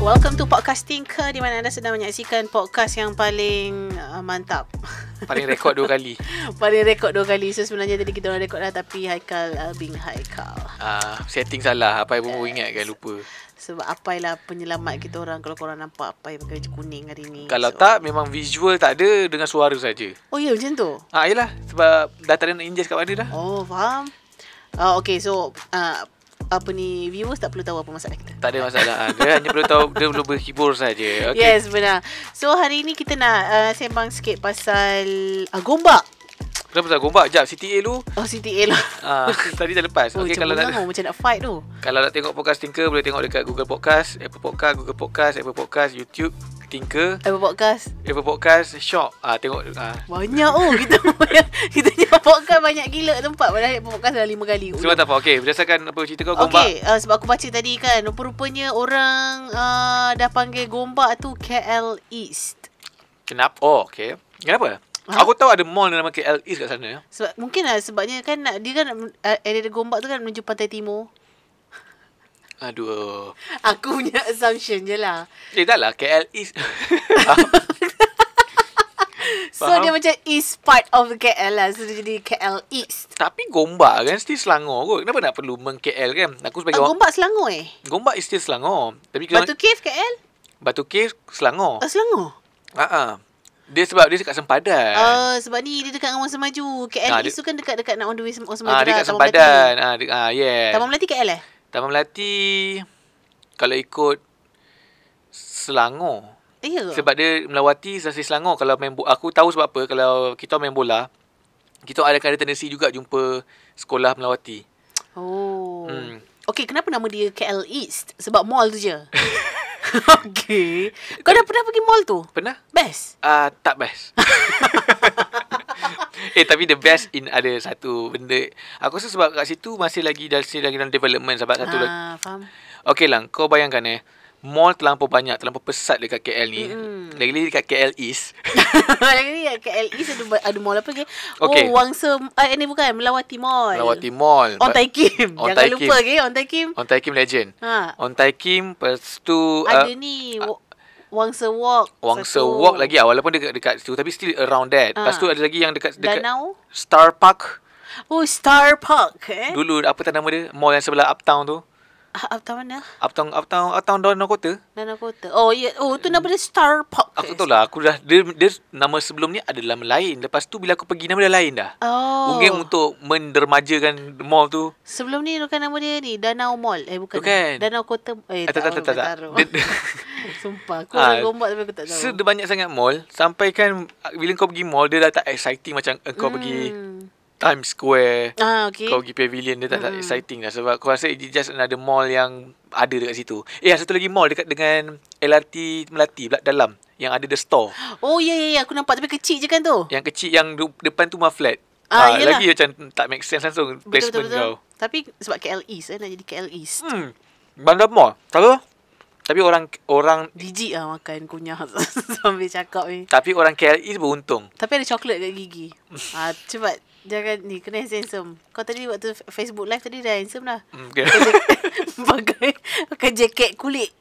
Welcome to Podcasting Ke, di mana anda sedang menyaksikan podcast yang paling mantap. Paling rekod 2 kali. Paling rekod 2 kali. So sebenarnya tadi kita orang rekod dah, tapi Haikal being Haikal. Setting salah. Apa yang baru ingat kan, lupa. Sebab Apai lah penyelamat kita orang. Kalau korang nampak Apai pakai baju kuning hari ni. Kalau tak, memang visual tak ada, dengan suara saja. Oh ya, macam tu? Yelah, sebab dah tak ada nak ingest kat mana dah. Oh, faham. Okay, so viewers tak perlu tahu apa masalah kita. Tak ada masalah. Dia hanya perlu tahu dia perlu berhibur saja. Okay. Yes, benar. So hari ni kita nak sembang sikit pasal gombak. Kenapa pasal gombak? Sekejap, CTA lu. Oh, CTA lah. Tadi dah lepas. Okay, kalau nak macam nak fight tu. Kalau nak tengok podcast Tinker, boleh tengok dekat Google Podcast, Apple Podcast, Google Podcast, Apple Podcast, YouTube Tinker, Apple Podcast Shop. Tengok banyak kita punya podcast banyak gila tempat. Padahal Apple Podcast dah 5 kali. sebab tak apa. Okey, berdasarkan apa cerita kau gombak. Okey, sebab aku baca tadi kan, rupa-rupanya orang dah panggil gombak tu KL East. Kenapa? Oh, okey. Kenapa? Aku tahu ada mall nama KL East kat sana. Sebab mungkin sebabnya kan dia kan area gombak tu kan menuju pantai timur. Aduh. Aku punya assumption je lah. Tak lah, KL East. So dia macam east part of the KL lah. So dia jadi KL East. Tapi Gombak kan still Selangor kot. Kenapa nak perlu meng-KL kan? Aku sebagai orang Gombak Selangor Gombak is still Selangor. Tapi Batu Cave KL? Batu Cave Selangor. Selangor? Dia sebab dia dekat Sempadan. Sebab ni dia dekat dengan Wangsa Maju. KL East tu kan dekat nak on the way Wangsa Maju. Dekat Sempadan. Yeah. Taman Melati KL Taman Melati kalau ikut Selangor. Ya. Sebab dia melawati stasiun Selangor. Kalau aku tahu sebab apa, kalau kita main bola, kita ada tendensi juga jumpa sekolah melawati. Oh. Okay, kenapa nama dia KL East? Sebab mall tu je. Okay. Kau dah pernah pergi mall tu? Pernah? Best? Tak best. Tapi the best ada satu benda. Aku rasa sebab kat situ masih lagi dalam development. Sebab satu lagi. Faham. Okay lah, kau bayangkan mall terlampau banyak, terlampau pesat dekat KL ni. Lagi-lagi dekat KL East. Lagi-lagi KL East ada mall apa ke? Okay. Wangsa, ini bukan, Melawati Mall. Melawati Mall. On Tai Kim. Jangan lupa On Tai Kim. On Tai Kim Legend. On Tai Kim, lepas tu ada ni Wangsa Walk. Wangsa Walk lagi walaupun dekat situ, tapi still around that. Lepas tu ada lagi yang dekat Danau Star Park. Oh, Star Park Dulu apa nama dia? Mall yang sebelah Uptown tu. Uptown mana? Uptown Danau Kota. Danau Kota. Oh ya, tu nama dia Star Park. Aku tahu lah. Aku dah dia nama sebelum ni ada nama lain. Lepas tu bila aku pergi nama dia lain dah. Mungkin untuk mendermajakan mall tu. Sebelum ni kan nama dia ni Danau Mall. Bukan. Danau Kota. Tak. Sumpah aku orang Gombak tapi aku tak tahu. Dia banyak sangat mall. Sampai kan bila kau pergi mall, dia dah tak exciting macam kau pergi Times Square. Okay. Kau pergi Pavilion, dia tak exciting lah. Sebab aku rasa it's just another mall yang ada dekat situ. Satu lagi mall dekat dengan LRT Melati dalam yang ada the store. Oh ya, aku nampak tapi kecil je kan tu. Yang kecil yang depan tu mah flat. Lagi macam tak make sense langsung placement betul. kau. Tapi sebab KL East nak jadi KL East. Bandar Mall. Tahu? Tapi orang jijik makan kunyah sambil cakap ni. Tapi orang KL East beruntung. Tapi ada coklat kat gigi. Cepat jangan ni kena handsome. Kau tadi waktu Facebook live tadi dah handsome dah. Okay. pakai jaket kulit.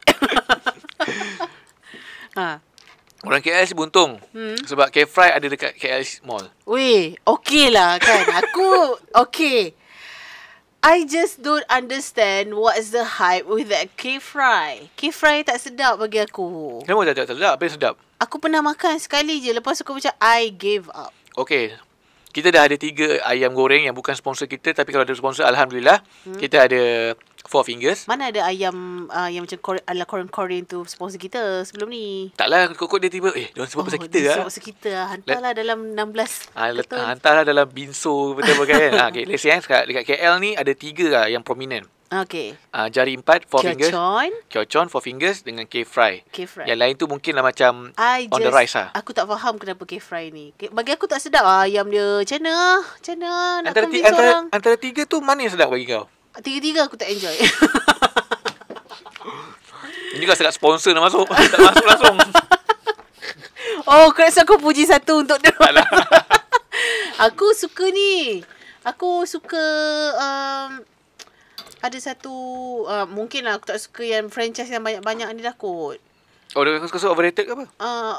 Orang KL beruntung. Sebab K-Fry ada dekat KL Mall. Weh, okey lah kan. Aku okey. I just don't understand what's the hype with that K-Fry. K-Fry tak sedap bagi aku. Kenapa tak sedap? Apa yang sedap? Aku pernah makan sekali je. Lepas aku macam I gave up. Okay. Kita dah ada 3 ayam goreng yang bukan sponsor kita. Tapi kalau ada sponsor, Alhamdulillah. Kita ada Four Fingers. Mana ada ayam yang macam ala Korean tu sponsor kita sebelum ni. Taklah, kok dia tiba diorang sebut pasal kita lah. Sebut pasal kita lah. Hantarlah dalam 16 hantarlah dalam binso betul kan. Okay, let's say dekat KL ni ada 3 lah yang prominent. Okay. Jari 4 Four Fingers. Kyochon Four Fingers dengan K-Fry. K-Fry. Yang lain tu mungkin lah macam on the rise lah. Aku tak faham kenapa K-Fry ni. Bagi aku tak sedap ayam dia. Macam mana nak convince orang. Antara 3 tu mana yang sedap bagi kau? 3 aku tak enjoy. Ini kan sangat sponsor nak masuk. Tak masuk langsung. Oh, kenapa aku puji satu untuk dia? Aku suka ni. Aku suka ada satu mungkin lah aku tak suka yang franchise yang banyak-banyak ni dah kot. Oh, kau suka overrated ke apa?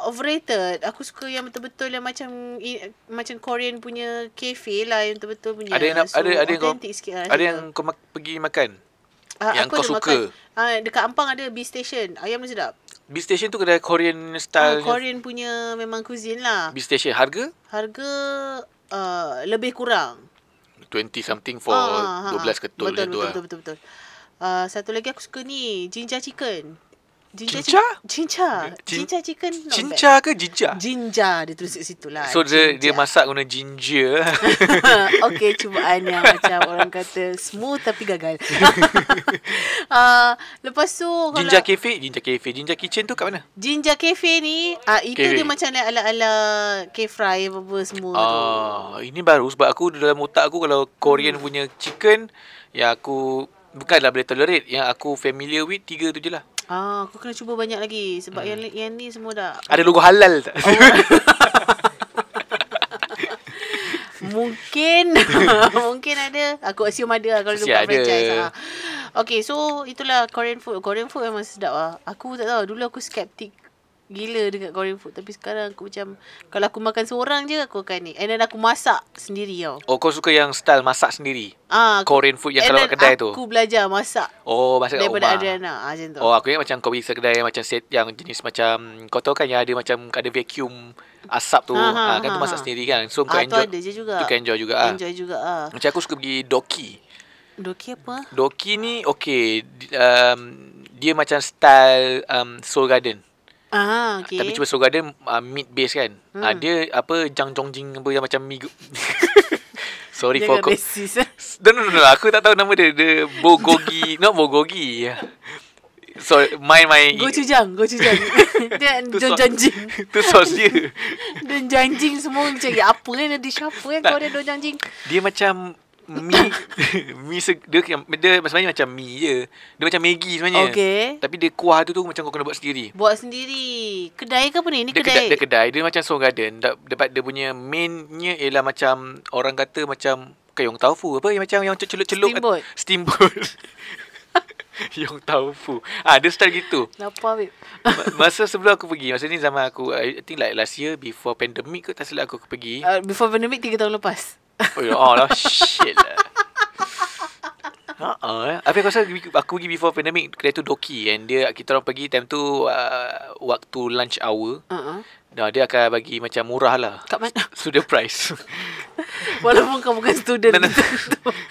Overrated. Aku suka yang betul-betul yang macam Korean punya cafe lah, yang betul-betul punya. Ada yang ada yang kau sikit lah ada yang kau pergi makan. Yang aku kau ada suka. Makan. Dekat Ampang ada B Station. Ayam dia sedap. B Station tu kedai Korean style. Korean punya memang cuisine lah. B Station harga lebih kurang 20 something for 12 ketul betul. Satu lagi aku suka ni, Jinja Chicken. Jinja Chicken. Cinca ke jinja? Jinja dia tulis kat situ lah. So dia masak guna ginger. Okay, cubaan yang macam orang kata smooth tapi gagal. Lepas tu Jinja Cafe. Jinja Kitchen tu kat mana? Jinja Cafe ni itu Cafe. dia macam ala-ala K-fry apa semua tu. Ini baru sebab aku dalam otak aku kalau Korean punya chicken yang aku bukanlah boleh tolerate, yang aku familiar with 3 tu je lah. Aku kena cuba banyak lagi sebab yang ni semua dah. Ada logo halal tak? Mungkin ada. Aku assume ada lah kalau dia buat franchise. Okay, so itulah Korean food. Korean food memang sedap lah. Aku tak tahu, dulu aku skeptik gila dekat Korean food, tapi sekarang aku macam kalau aku makan seorang je aku akan ni. And then aku masak sendiri tau. Oh, kau suka yang style masak sendiri? Korean food yang kalau kat kedai tu? Aku belajar masak. Oh, masak kat daripada rumah. Adriana macam tu. Oh, aku ingat macam kau pergi kedai macam set yang jenis macam kau tahu kan yang ada macam ada vacuum asap tu. Kan tu masak sendiri kan. So kau enjoy. Tu ada je juga. Tu kau enjoy juga. Enjoy juga Macam aku suka pergi Doki. Doki apa? Doki ni okay. Dia macam style Seoul Garden. Okay. Tapi cuma Seoul Garden meat base kan. Dia apa Jangjongjing apa yang macam mie. Sorry jangan for racist. No. Aku tak tahu nama dia. Dia Bulgogi. Not Bulgogi. So my Gochujang. Dia Donjanjing. Tu sos dia. Donjanjing semua macam apa kan, dish apa kan kau ada Donjanjing. Dia macam mi dia sebenarnya macam mi je. Dia macam Maggi sebenarnya. Okay. Tapi dia kuah tu macam kau kena buat sendiri. Kedai ke apa ni? Ni kedai. Dia kedai. Dia macam Seoul Garden. Dapat dia punya mainnya ialah macam orang kata macam Yong Tau Fu apa yang macam yang celup-celup steamboat. Yong Tau Fu. Dia style gitu. Lapar babe. Masa sebelum aku pergi, masa ni zaman aku I think like last year before pandemic tak silap aku pergi. Before pandemic 3 tahun lepas. Oh ya Allah, shit lah. Tapi aku rasa aku pergi before pandemic, kedai tu Doki, and dia kita orang pergi time tu waktu lunch hour. Dia akan bagi macam murah lah. Kat mana? Student price. Walaupun kau bukan student.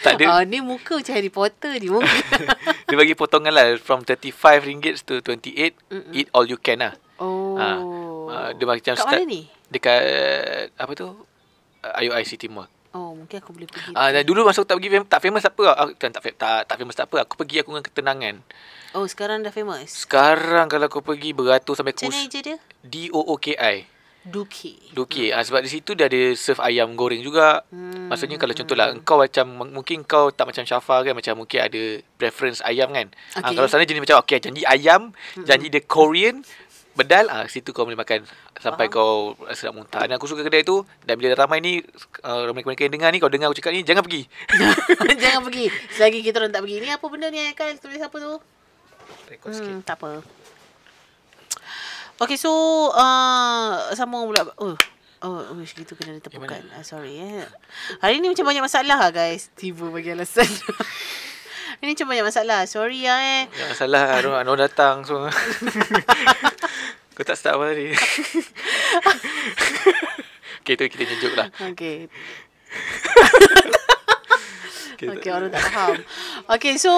Tak ada. Ni muka macam Harry Potter ni mungkin. Dia bagi potongan lah from RM35 to RM28. Eat all you can lah. Dia macam kat mana ni? Dekat apa tu, IOI City Mall. Mungkin aku boleh pergi. Dulu masa aku tak pergi tak famous tak apa. Tak famous tak apa. Aku pergi aku dengan ketenangan. Sekarang dah famous. Sekarang kalau aku pergi beratur sampai macam mana je dia? DOOKI. Doki. Sebab di situ dia ada serve ayam goreng juga. Maksudnya kalau contohlah engkau macam mungkin kau tak macam Syafa kan, macam mungkin ada preference ayam kan. Kalau sana jenis macam janji ayam, janji dia Korean, bedal, situ kau boleh makan sampai kau rasa nak muntah. Dan aku suka kedai tu. Dan bila ramai ni mereka yang dengar ni, kau dengar aku cakap ni, jangan pergi. Jangan pergi. Selagi kita orang tak pergi. Ni apa benda ni kan tulis apa tu? Rekod sikit. Tak apa. Okay, so sambung pula. Gitu kena ditepukan. Sorry Hari ni macam banyak masalah lah guys. Tiba bagi alasan. Ini macam banyak masalah. Sorry Banyak masalah. Orang datang semua. Kau tak start apa tadi. Okay, tu kita nyejuk lah. Okay. Okay, orang tak faham. Okay, so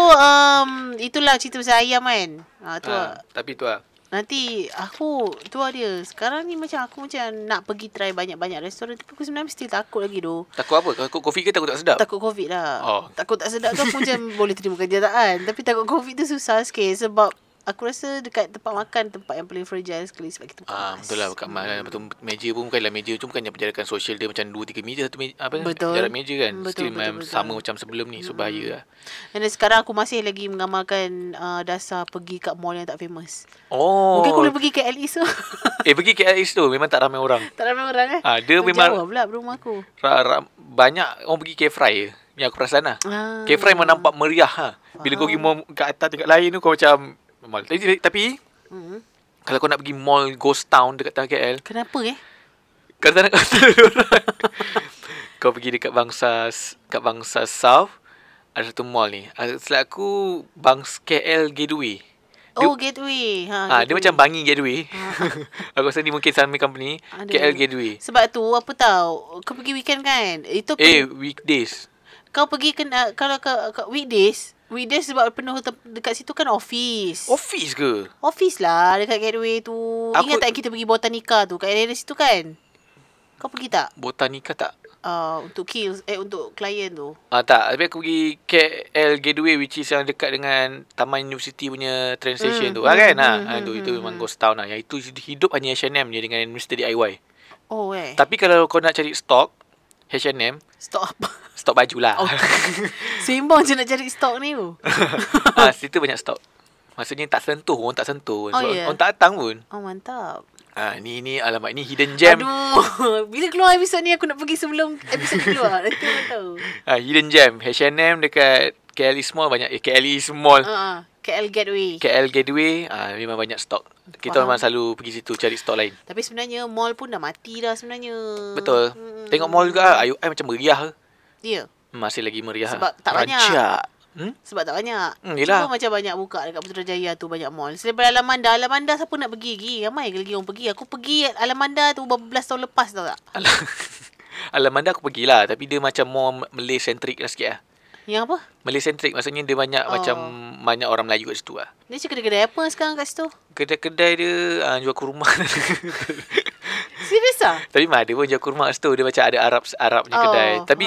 itulah cerita pasal ayam kan. Tu tapi tu lah. Nanti aku tu dia. Sekarang ni macam aku macam nak pergi try banyak-banyak restoran, tapi aku sebenarnya still takut lagi doh. Takut apa? Takut COVID ke takut tak sedap? Takut COVID lah. Takut tak sedap tu aku macam boleh terima kenyataan. Tapi takut COVID tu susah sikit sebab aku rasa dekat tempat makan tempat yang paling fragile sekali sebab kita buka mask. Betul lah, buka mask. Betul, meja pun bukanlah meja tu bukannya penjarakan sosial dia macam 2-3 meja satu meja, jarak meja kan. Betul, Still sama macam sebelum ni. So bahaya lah. And then sekarang aku masih lagi mengamalkan dasar pergi kat mall yang tak famous. Mungkin aku boleh pergi KL East tu. pergi KL East tu memang tak ramai orang. Tak ramai orang Dia memang jauh pula rumah aku. Banyak orang pergi K-Fry je. Yang aku perasan lah. Cafe Fry memang nampak meriah ha. Bila kau pergi mall kat atas tingkat lain tu, kau macam mall. Tapi kalau kau nak pergi mall ghost town dekat tengah KL, Kenapa kau tak nak kata kau pergi dekat Bangsa South, ada satu mall ni. Selain aku KL Gateway. Gateway. Dia macam Bangi Gateway. Aku rasa ni mungkin sama company. KL Gateway. Sebab tu apa tahu, kau pergi weekend kan? Itu weekdays. Kau pergi kalau ke weekdays sebab penuh dekat situ kan office. Office ke? Office lah dekat Gateway tu. Ingat tak kita pergi Botanica tu kat area situ kan? Kau pergi tak? Botanica tak. Untuk untuk klien tu. Tak, tapi aku pergi KL Gateway, which is yang dekat dengan Taman University punya train station tu. Kan? Itu memang ghost town lah. Yang itu hidup hanya H&M je dengan Mr. DIY. Tapi kalau kau nak cari stok H&M, stok apa? Stok baju lah. Sembang je nak cari stok ni tu. Situ banyak stok. Maksudnya tak sentuh. Orang tak sentuh. Yeah. Orang tak datang pun. Mantap. Ni alamak, ni hidden gem. Aduh, bila keluar episod ni aku nak pergi sebelum episod keluar. Nanti aku tahu. Hidden gem H&M dekat KL East Mall banyak. KL East Mall. KL Gateway. Memang banyak stok. Kita memang selalu pergi situ cari stok lain. Tapi sebenarnya mall pun dah mati dah sebenarnya. Betul. Tengok mall juga IOI macam meriah. Ya. Masih lagi meriah. Sebab tak banyak. Sebab tak banyak. Yelah. Cuma macam banyak buka dekat Putrajaya tu, banyak mall. Selepas Alamanda siapa nak pergi lagi? Ramai lagi orang pergi. Aku pergi Alamanda tu beberapa belas tahun lepas, tau tak? Alamanda aku pergilah, tapi dia macam more Malay centric lah sikit lah. Yang apa? Malay centric, maksudnya dia banyak macam banyak orang Melayu kat situ lah. Dia macam kedai-kedai apa sekarang kat situ? Kedai-kedai dia jual kurma. Serius ah? Tapi ada pun jual kurma kat situ. Dia macam ada Arab punya kedai. Tapi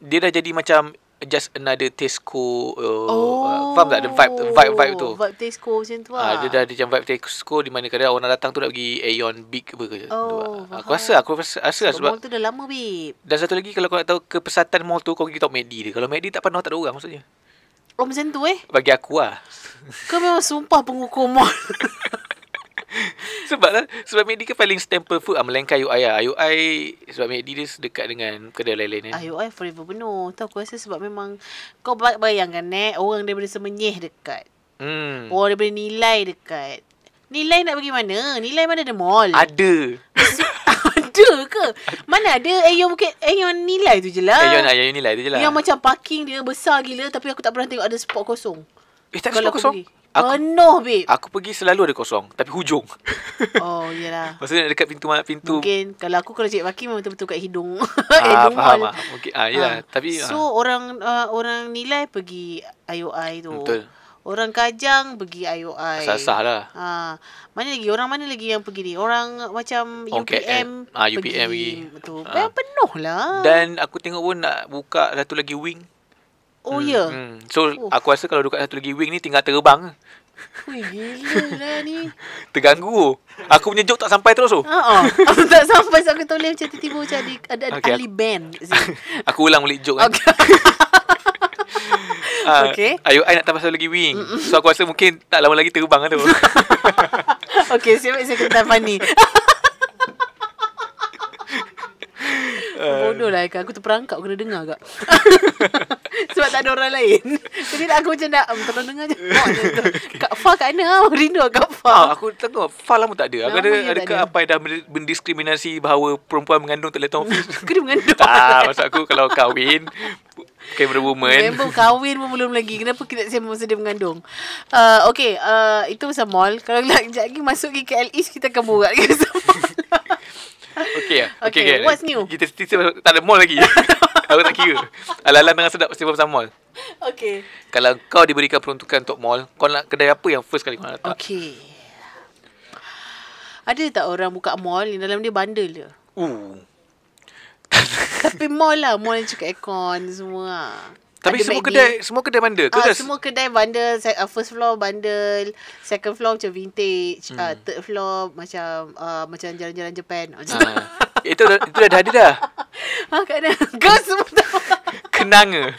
dia dah jadi macam just another Tesco. Faham tak? The vibe tu. Vibe Tesco macam tu lah. Dia dah ada macam vibe Tesco, di mana kadang orang datang tu nak pergi Aeon Big apa ke. Aku rasa sebab mall tu dah lama, babe. Dan satu lagi, kalau kau nak tahu kepesatan mall tu, kau pergi tahu McD dia. Kalau McD tak penuh, tak ada orang maksudnya. Macam tu Bagi aku lah. Kau memang sumpah pengukur mall. Sebab McD kan paling staple food melainkan IOI lah. IOI sebab McD dia dekat dengan kedai lain-lain IOI forever penuh. Tahu aku rasa sebab memang kau bayangkan orang daripada Semenyih dekat. Orang daripada Nilai dekat. Nilai nak pergi mana? Nilai mana ada mall? Ada. Ada ke? Mana ada Aeon Nilai tu je lah. Aeon Nilai tu je lah. Yang macam parking dia besar gila, tapi aku tak pernah tengok ada spot kosong. Tak ada spot kosong? Penuh, babe. Aku pergi selalu ada kosong, tapi hujung. Yelah. Maksudnya dekat pintu. Mungkin kalau cari parking memang betul-betul kat hidung. Hidung faham mall. Mungkin yelah. Tapi so orang Nilai pergi IOI tu. Betul. Orang Kajang pergi IOI. Sah-sah lah. Orang mana lagi yang pergi ni? Orang macam UPM pergi. Betul. Penuh lah. Dan aku tengok pun nak buka satu lagi wing. Ya. So aku rasa kalau dekat satu lagi wing ni tinggal terbang. Wih, gila lah ni. Terganggu. Aku punya joke tak sampai terus tu. Aku tak sampai. So aku tulis macam tiba-tiba macam ada ahli band. Aku ulang balik joke kan. IOI nak tambah satu lagi wing. So aku rasa mungkin tak lama lagi terbang kan tu. Okay, siap saya kena funny. Bodoh lah Aku terperangkap kena dengar kak. Sebab tak ada orang lain. Jadi aku macam nak tolong dengar je. Kak Fah kat mana? Rindu Kak Fah. Aku tengok Fah lama tak ada. Adakah apa dah mendiskriminasi bahawa perempuan mengandung tak boleh tolong office? Kena mengandung. Maksud aku kalau kahwin camera woman. Member kahwin pun belum lagi. Kenapa kita sembang masa dia mengandung? Okay, itu pasal mall. Kalau sekejap lagi masuk ke KL East, kita akan borak lagi pasal mall. Okay. What's new? Kita tak ada mall lagi. Aku tak kira. Ala-ala dengan sedap sembang pasal mall. Okay. Kalau kau diberikan peruntukan untuk mall, kau nak kedai apa yang first kali kau nak letak? Okay. Ada tak orang buka mall yang dalam dia bundle dia? Tapi mall lah. Mall yang cukup aircon semua lah. Tapi semua kedai bundle ke? Semua kedai bundle. First floor bundle, second floor macam vintage, third floor macam jalan-jalan Japan. Itu dah ada dah. Kat mana? Kau semua tahu. Kenanga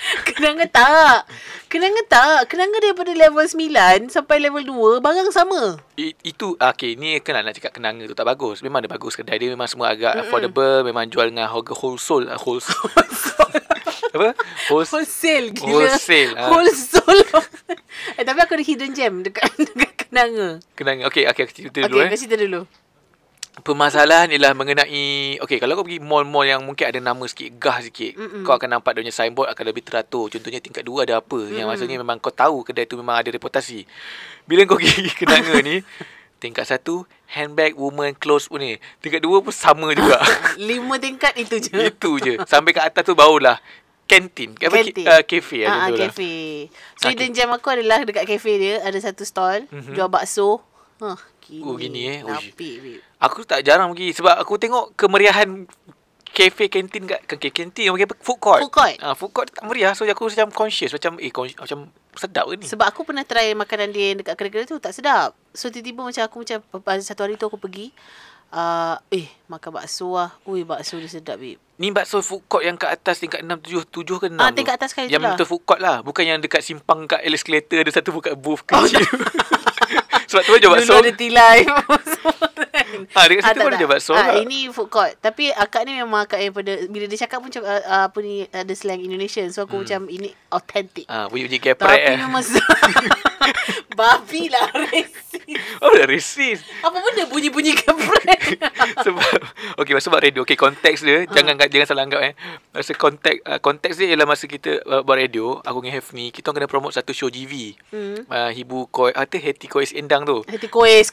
tak. Kenanga daripada level 9 sampai level 2 barang sama. Itu okay, ni kan nak cakap Kenanga tu tak bagus. Memang ada bagus kedai dia, memang semua agak affordable, memang jual dengan harga wholesale. Apa? Wholesale gila. Wholesale. Wholesale. Tapi aku ada hidden gem dekat Kenanga. Okay, aku cerita dulu. Okay, cerita dulu. Permasalahan ialah mengenai kalau kau pergi mall-mall yang mungkin ada nama sikit, gah sikit, kau akan nampak dia punya signboard akan lebih teratur. Contohnya tingkat 2 ada apa, yang maksudnya memang kau tahu kedai tu memang ada reputasi. Bila kau pergi Kenanga ni, tingkat 1 handbag, woman, clothes pun ni. Tingkat 2 pun sama juga. 5 tingkat itu je. Itu je. Sampai kat atas tu barulah kantin. Kafe lah. Kafe. So hidden gem aku adalah dekat kafe dia ada satu stall jual bakso. Gini Napik, babe. Aku tak jarang pergi sebab aku tengok kemeriahan kafe kantin kantin yang food court. Food court tak meriah, so aku macam conscious macam sedap ke ni. Sebab aku pernah try makanan dia dekat kedai-kedai tu tak sedap. So tiba-tiba satu hari tu aku pergi makan bakso lah. Bakso dia sedap, babe. Ni bakso food court yang kat atas tingkat 6, 7 ke 6 tingkat atas sekali yang betul food court lah. Bukan yang dekat simpang kat escalator ada satu buka booth kecil. Sebab tu jual bakso. Dulu ada tilai. Dekat situ pun ada jual bakso. Ini food court. Tapi akak ni memang akak yang bila dia cakap pun macam ada slang Indonesian. So aku macam ini authentic. Bunyi geprek. Tapi memang babi lah racist. Dah racist. Apa benda bunyi-bunyi geprek? Sebab radio. Konteks dia jangan salah anggap masa konteks dia ialah masa kita buat radio, aku dengan Hefni, kita kena promote satu show GV. Hibu Koi, Heti Kois Endang tu. Heti Kois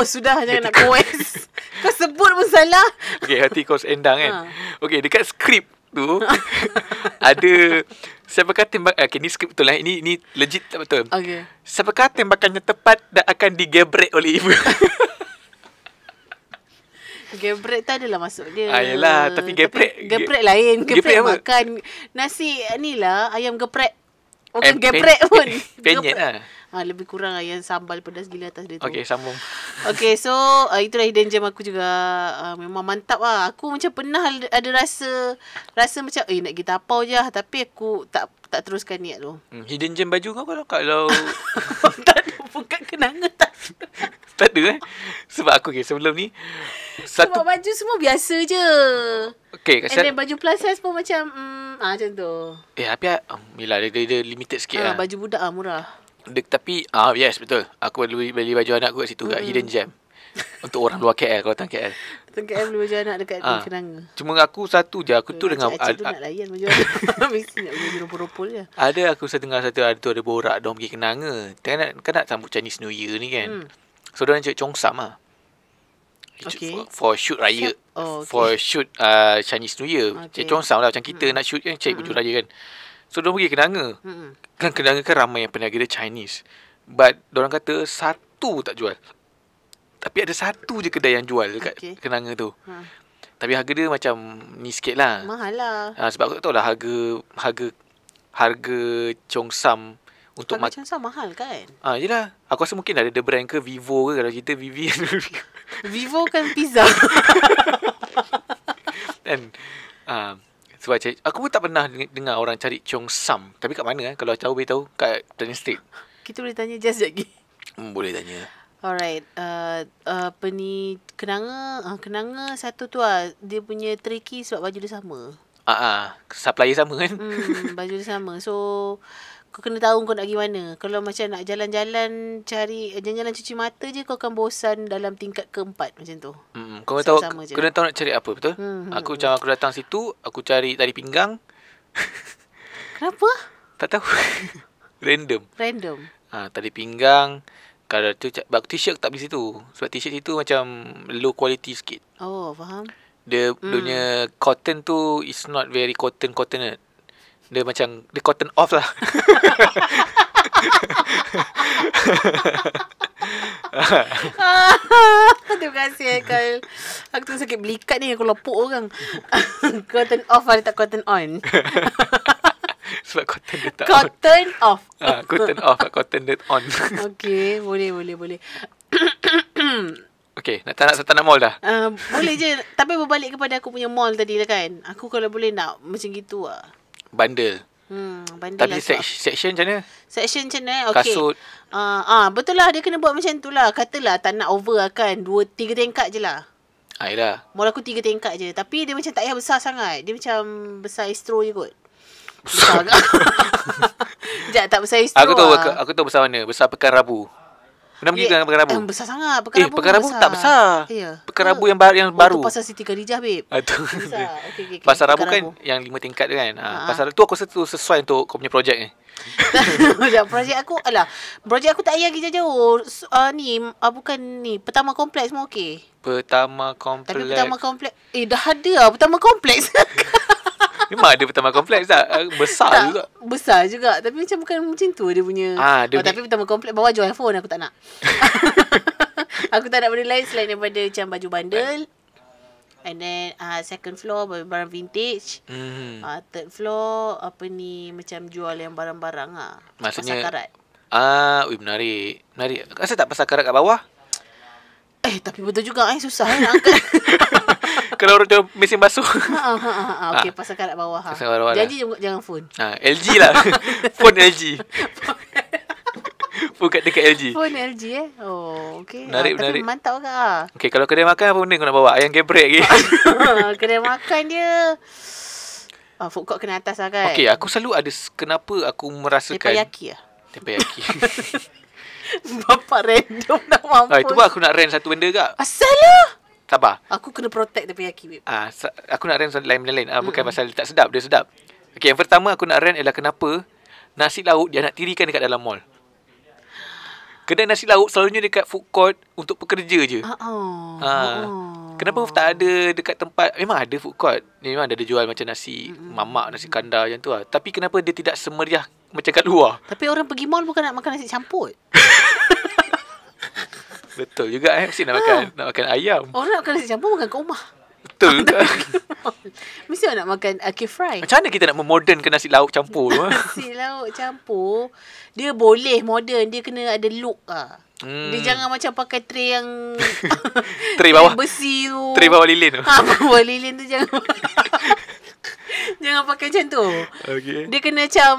sudah, jangan nak Kois. Kau sebut pun salah. Heti Kois Endang kan. Dekat skrip tu ada siapa kata ni skrip betul lah. Ini legit tak betul. Siapa kata tembakannya tepat dan akan digebrek oleh ibu. Geprek tu adalah masuk dia. Yalah, tapi geprek lain. Geprek makan nasi ni lah, ayam geprek. Bukan geprek pun. Penyet lah. Lebih kurang ayam sambal pedas gila atas dia tu. Sambung. So itulah hidden gem aku juga. Memang mantap lah. Aku macam pernah ada rasa macam nak pergi tapau je, tapi aku tak teruskan niat tu. Hidden gem baju kau kalau tak ada bukan kenanga tak. Tak ada sebab aku sebelum ni sebab baju semua biasa je. And then baju plus size pun macam macam tu. Tapi Mila dia limited sikit lah. Baju budak murah. Tapi yes betul. Aku beli baju anak aku kat situ kat Hidden Gem. Untuk orang luar KL, kalau datang KL. Datang KL beli baju anak dekat Kenanga. Cuma aku satu je, aku tu dengan Cik tu nak layan baju anak. Mesti nak beli rumpul-rumpul je. Ada aku setengah satu hari tu ada borak diorang pergi Kenanga. Kan nak sambut Chinese New Year ni kan. So diorang cakap Chongsam lah. For shoot raya. For shoot Chinese New Year. Cik Chongsam lah macam kita nak shoot kan, cari baju raya kan. So diorang pergi Kenanga. Kan Kenanga kan ramai yang peniaga dia Chinese. But diorang kata satu tak jual. Tapi ada satu je kedai yang jual dekat Kenanga tu. Tapi harga dia macam ni sikit lah. Mahal lah. Sebab aku tak tahu lah harga Chongsam untuk Chongsam mahal kan? Yelah. Aku rasa mungkin ada brand ke Vivo ke, kalau kita Vivi. Vivo kan pizza. Dan sebab aku pun tak pernah dengar orang cari Chongsam. Tapi kat mana kalau tahu boleh tahu? Kat Turning Street. Kita boleh tanya Jazz lagi. Boleh tanya. Alright. Apa ni Kenanga satu tu lah. Dia punya tricky sebab baju dia sama. Supplier sama kan. Baju dia sama. So kau kena tahu kau nak pergi mana. Kalau macam nak jalan-jalan jalan-jalan cuci mata je, kau akan bosan dalam tingkat keempat macam tu. Kau tahu nak cari apa betul? Aku datang situ, aku cari tali pinggang. Kenapa? Tak tahu. Random. Tali pinggang. Kalau tu t-shirt tak beli situ. Sebab t-shirt itu macam low quality sikit. Faham. Dia punya cotton tu is not very cotton. Dia macam dia cotton off lah. Terima kasih Kyle. Aku tu sakit belikat ni, aku lopok orang. Cotton off ada tak cotton on? Sebab cotton dia tak cotton on. Off. Cotton off, cotton dia on. Okay, boleh. Okay, tak nak mall dah? Boleh je. Tapi berbalik kepada aku punya mall tadi lah kan. Aku kalau boleh nak macam gitu lah. Bundle. Bundle tapi lah. Section macam mana? Section macam mana? Okay. Kasut. Betul lah, dia kena buat macam tu lah. Katalah tak nak over lah kan. 2-3 tingkat je lah. Yelah. Mall aku 3 tingkat je. Tapi dia macam tak payah besar sangat. Dia macam besar Astro je kot. Besar agak. Sekejap, tak besar istro Aku tahu besar mana. Besar Pekan Rabu. Pernah pergi ke Pekan Rabu? Besar sangat. Pekan Rabu tak besar. Pekan Rabu yang baru. Itu pasar Siti Khadijah, babe. Itu. Besar. Okay. Pasar Rabu kan yang 5 tingkat tu kan. Pasar tu aku rasa tu sesuai untuk kau punya projek ni. Projek aku tak payah pergi jauh. Bukan ni. Pertama kompleks semua okey. Pertama kompleks. Tapi pertama kompleks dah ada lah pertama kompleks. Memang ada pertama kompleks tak? Besar juga. Besar juga. Tapi bukan macam tu dia punya. Tapi pertama kompleks bawah jual phone aku tak nak. Aku tak nak benda lain selain daripada macam baju bandel. And then second floor barang vintage. Third floor macam jual yang barang-barang maksudnya pasar karat. Menarik. Rasa tak pasar karat kat bawah? Tapi betul juga susah nak angkat. Kalau orang jual mesin basuh. Okey, pasar karat bawah. Janji jangan phone. LG lah. Phone LG. Phone kat dekat LG. Phone LG okey. Menarik. Tapi mantap ke? Okey, kalau kedai makan apa benda kau nak bawa? Ayam geprek lagi. Kedai makan dia food court kena atas lah kan. Okey, aku selalu ada kenapa aku merasakan Teppanyaki lah. Teppanyaki. Bapak random nak mampus. Itu pun aku nak rent satu benda kak. Asal lah. Sabar. Aku kena protect teppanyaki, babe. Aku nak rent lain-lain. Bukan pasal tak sedap, dia sedap. Okey, yang pertama aku nak rent ialah kenapa nasi lauk dia nak tirikan dekat dalam mall. Kedai nasi lauk selalunya dekat food court untuk pekerja je. Kenapa tak ada dekat tempat? Memang ada food court. Memang ada jual macam nasi mamak, nasi kandar macam tu lah. Tapi kenapa dia tidak semeriah macam kat luar? Tapi orang pergi mall bukan nak makan nasi campur. Betul juga mesti nak makan ayam. Orang nak makan nasi campur makan kat rumah. Betul juga. Mesti orang nak makan fry. Macam mana kita nak memodernkan nasi lauk campur tu? Nasi lauk campur dia boleh modern, dia kena ada look Dia jangan macam pakai tray yang tray bawah besi tu. Tray bawah lilin tu. Bawah lilin tu jangan. Jangan pakai macam tu. Okay. Dia kena macam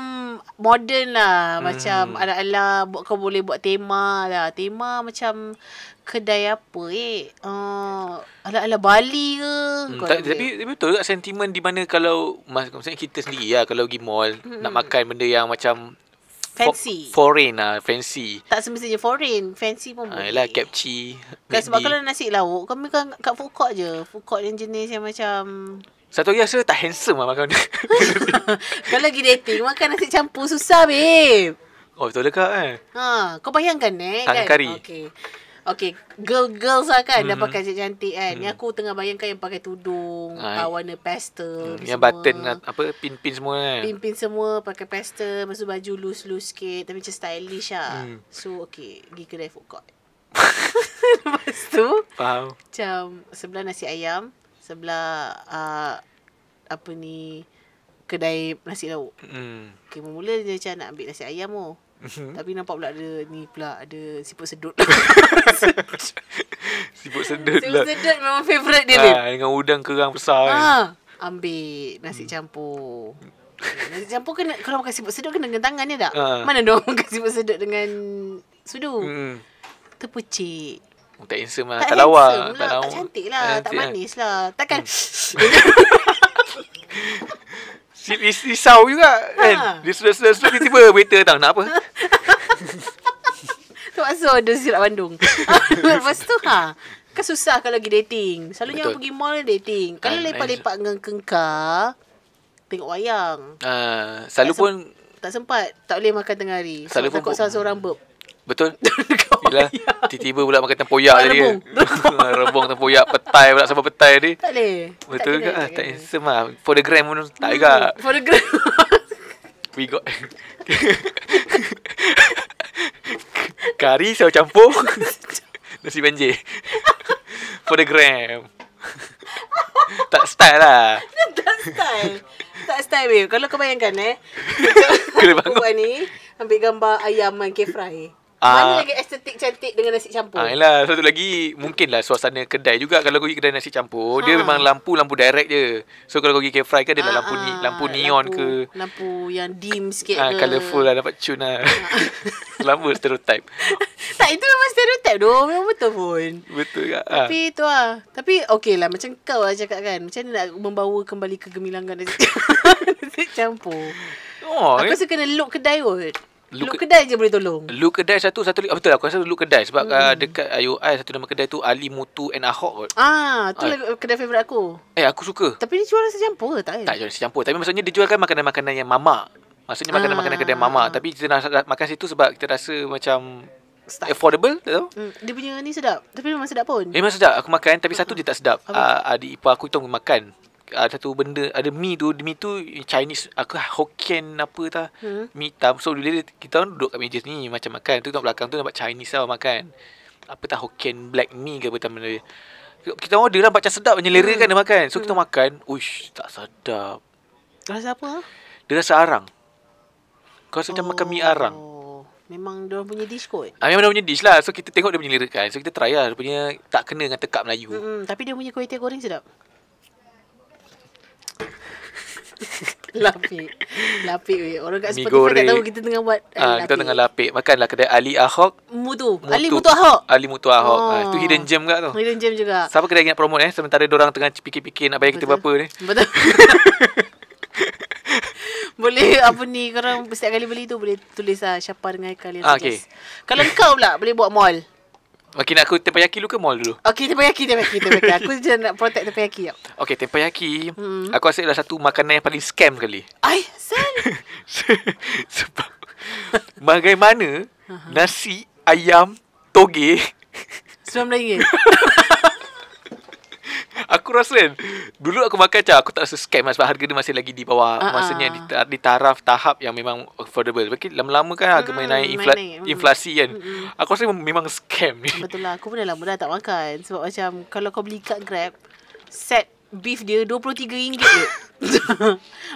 modern lah. Macam ala-ala kau boleh buat tema lah. Tema macam kedai apa ala-ala Bali ke. Tapi betul tak sentimen di mana kalau maksudnya kita sendiri lah kalau pergi mall nak makan benda yang macam fancy. Foreign lah, fancy. Tak semestinya foreign, fancy pun boleh. Yalah, capchi. Kan sebab kalau nasi lauk, kami kan kat food court je. Food court yang jenis yang macam satu lagi rasa tak handsome lah makan. Kalau lagi dating, makan nasi campur susah, babe. Betul dekat kan? Kau bayangkan kan? Kari. Okay, girls lah kan dah pakai cantik kan. Ni aku tengah bayangkan yang pakai tudung warna pastel yang button pin-pin semua kan. Pin-pin semua pakai pastel, lepas tu baju loose sikit tapi macam stylish lah. So pergi kedai food court. Lepas tu faham. Macam sebelah nasi ayam, sebelah kedai nasi lauk. Mula dia macam nak ambil nasi ayam tu. Tapi nampak pula ada siput sedut. Siput sedut lah. Siput sedut memang favourite dia, babe. Dengan udang kerang besar kan. Ambil nasi campur. Nasi campur kena, kalau makan siput sedut kena dengan tangan dia tak? Mana dong makan siput sedut dengan sudu? Terpucik. Tak handsome lah. Tak lawa. Tak cantik lah. Tak manis lah. Takkan risau juga kan. Dia sudah tiba-tiba waiter datang nak apa. Terpaksa order sirap Bandung. Lepas tu kan susah kalau pergi dating. Selalunya orang pergi mall dating. Kalau lepak-lepak dengan kengkar tengok wayang. Selalu pun tak sempat. Tak boleh makan tengah hari. Selalu takut salah seorang burp. Betul. Yelah, tiba-tiba pula makan tempoyak tadi. Rebung tempoyak petai pula sama petai tadi. Tak boleh. Betul ke? Tak handsome lah. For the gram pun tak juga. For the gram. We got kari saus campur nasi banjir. For the gram. Tak style lah. Tak style, babe. Kalau kau bayangkan kena bangun buat ni ambil gambar ayam main fry. Mana lagi estetik cantik dengan nasi campur? Yelah, satu lagi mungkinlah suasana kedai juga. Kalau kau pergi kedai nasi campur, dia memang lampu direct je. So kalau kau pergi cafe fry kan dia lampu neon ke, lampu yang dim sikit ke, colourful lah, dapat cun lah. Lama stereotype. Itu memang stereotip doh. Memang betul pun. Betul tak? Tapi tu lah. Tapi okey lah. Macam kau lah cakap kan. Macam mana nak membawa kembali kegemilangan nasi campur. Aku rasa kena look kedai kot. Look kedai je boleh tolong. Look kedai satu lagi. Betul, aku rasa look kedai. Sebab dekat IOI satu nama kedai tu Ali Mutu and Ahok kot. Tu lah kedai favourite aku. Aku suka. Tapi dia jual nasi campur ke tak? Tak jual nasi campur. Tapi maksudnya dia jualkan makanan-makanan yang mamak. Maksudnya makanan-makanan kedai mamak. Tapi kita nak makan situ sebab kita rasa macam affordable, tak tahu. Dia punya ni sedap. Tapi memang sedap pun. Memang sedap. Aku makan. Tapi satu je tak sedap. Adik ipar aku tu makan. Satu benda. Ada mi tu Chinese. Aku Hokkien apa tak. Mi hitam. So kita orang duduk kat meja ni macam makan. Tu kat belakang tu nampak Chinese tau makan. Apa tak Hokkien black mi ke apa benda dia. Kita order lah macam sedap. Menyelera kan dia makan. So kita makan. Uish, tak sedap. Rasa apa? Dia rasa arang. Kau rasa macam makan mi arang. Memang dia punya dish kot. Memang dia punya dish lah. So kita tengok dia menyelera kan. So kita try lah. Dia punya tak kena dengan tekak Melayu. Tapi dia punya kuih tiaw goreng sedap. Lapik weh. Orang kat Spotify tak tahu kita tengah buat kita tengah lapik. Makanlah kedai Ali Ahok. Ali Mutu Ahok. Ali Mutu Ahok. Itu hidden gem kat tu. Hidden gem juga. Siapa kedai nak promote sementara diorang tengah fikir-fikir nak bayar kita berapa ni. Betul. Boleh apa ni, korang setiap kali beli tu boleh tulis Syapa dengan Haikal yang suggest. Kalau kau pula boleh buat mall. Okey, nak aku teppanyaki dulu ke mall dulu? Okey, teppanyaki. Aku je nak protect teppanyaki tau. Okey, teppanyaki. Aku rasa adalah satu makanan yang paling scam kali. Sebab bagaimana nasi ayam toge RM19. Aku rasa kan dulu aku makan macam aku tak rasa scam lah, sebab harga dia masih lagi di bawah. Maksudnya di taraf tahap yang memang affordable. Tapi lama-lama kan harga naik inflasi kan. Aku rasa memang scam ni. Betul lah. Aku pun dah lama dah tak makan. Sebab macam kalau kau beli kat Grab, set beef dia RM23 je.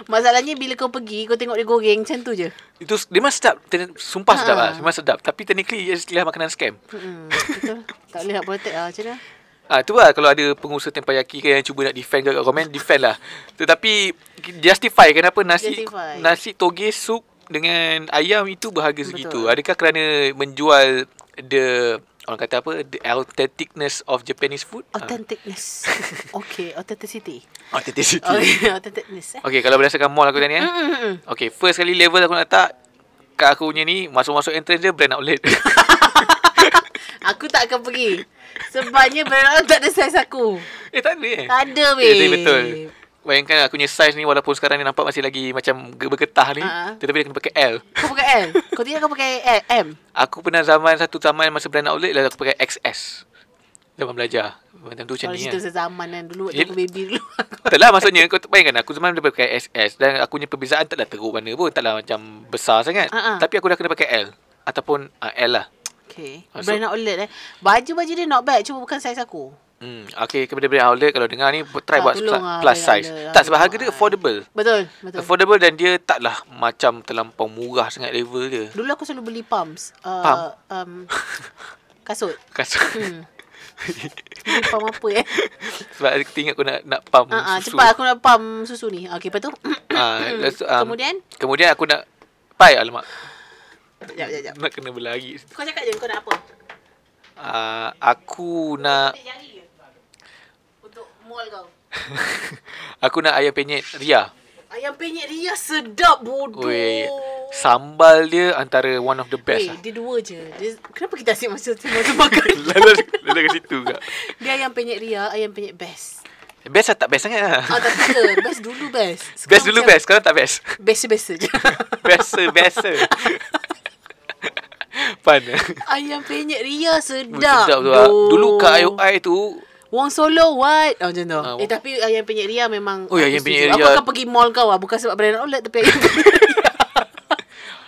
Masalahnya bila kau pergi, kau tengok dia goreng macam tu je. Itu dia memang sedap. Sumpah sedap lah. Memang sedap. Tapi technically dia makanan scam. Betul. Tak boleh nak protect lah. Macam mana? Tu lah kalau ada pengusaha teppanyaki kan yang cuba nak defend kat komen, defend lah. Tetapi justify kenapa nasi toge sup dengan ayam itu berharga segitu. Adakah kerana menjual orang kata apa, the authenticness of Japanese food? Authenticness. Okay, authenticity. Authenticness. Okay, kalau berdasarkan mall aku tadi Okay, first kali level aku nak letak kat aku punya ni, masuk entrance dia brand outlet. Aku tak akan pergi. Sebabnya brand tak ada saiz aku. Tak ada Tak ada weh. Betul. Bayangkan aku punya saiz ni walaupun sekarang ni nampak masih lagi macam bergetah ni, tetapi dia kena pakai L. Kau pakai L? Kau tidak kau pakai M? Aku pernah satu zaman masa brand outlet lah aku pakai XS. Zaman belajar. Macam tu macam ni. Kalau cerita zaman kan dulu waktu aku baby dulu. Taklah, maksudnya kau bayangkan aku zaman dia pakai SS dan aku punya perbezaan taklah teruk mana pun, taklah macam besar sangat. Tapi aku dah kena pakai L ataupun L lah. Okay. Brand outlet baju-baju dia not bad, cuma bukan saiz aku. Okay, kepada brand outlet kalau dengar ni try buat plus size. Tak, sebab harga dia affordable. Betul. Affordable dan dia taklah macam terlampau murah sangat level dia. Dulu aku selalu beli pumps. Kasut. Beli pump apa Sebab aku ingat aku nak pump susu. Cepat aku nak pump susu ni. Okay, lepas tu Kemudian aku nak alamak. Sekejap. Nak kena berlari. Kau cakap je kau nak apa? Aku nak untuk mall kau. Aku nak ayam penyet Ria. Ayam penyet Ria sedap bodoh. Sambal dia antara one of the best. Dia dua je. Kenapa kita asyik masa makan? Lalu ke situ kak. Dia ayam penyet Ria, ayam penyet best. Best lah, tak best sangat lah. Tak ke? Best dulu best. Best dulu best, sekarang tak best. Biasa-biasa je. Biasa. Fun. Ayam penyet Ria sedap. Sedap tu. Dulu kat IOI tu Wong Solo what? Macam tu. Tapi ayam penyet Ria memang ayam penyet Ria. Aku akan pergi mall kau bukan sebab brand outlet, tapi ayam penyet Ria.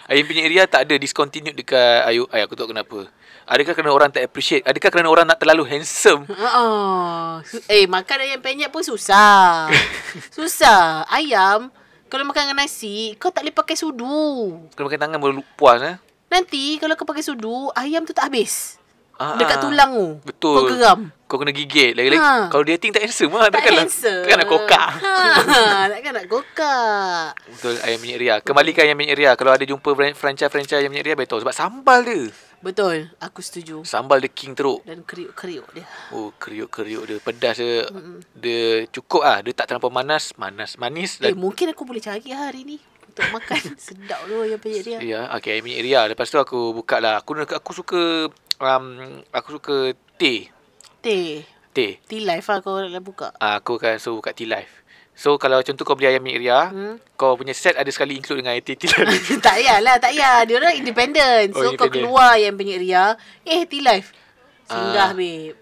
Ayam penyet Ria tak ada discontinued dekat IOI. Aku tak tahu kenapa. Adakah kerana orang tak appreciate? Adakah kerana orang nak terlalu handsome? Makan ayam penyet pun susah. Susah. Ayam kalau makan dengan nasi, kau tak boleh pakai sudu. Kalau makan tangan baru puas Nanti kalau kau pakai sudu, ayam tu tak habis. Dekat tulang tu. Betul. Kau geram. Kau kena gigit. Lagi-lagi kalau dia tak handsome lah. Takkan nak kokak. Takkan nak kokak. Betul, ayam penyet Ria. Kembalikan ayam penyet Ria. Kalau ada jumpa franchise ayam penyet Ria, betul. Sebab sambal dia. Betul, aku setuju. Sambal dia king teruk. Dan kriuk-kriuk dia. Oh, kriuk-kriuk dia. Pedas dia. Dia cukup lah. Dia tak terlampau manis. Mungkin aku boleh cari hari ni untuk makan. Sedap tu yang penyet ria. Ya, okay, minyak ria. Lepas tu aku buka lah. Aku suka teh. Tea Life lah kau nak buka. Aku akan suruh buka Tea Life. So kalau macam tu kau beli ayam minyak ria, kau punya set ada sekali include dengan Tea Life. Tak payah. Dia orang independent. So kau keluar ayam minyak ria, Tea Life. Singgah babe.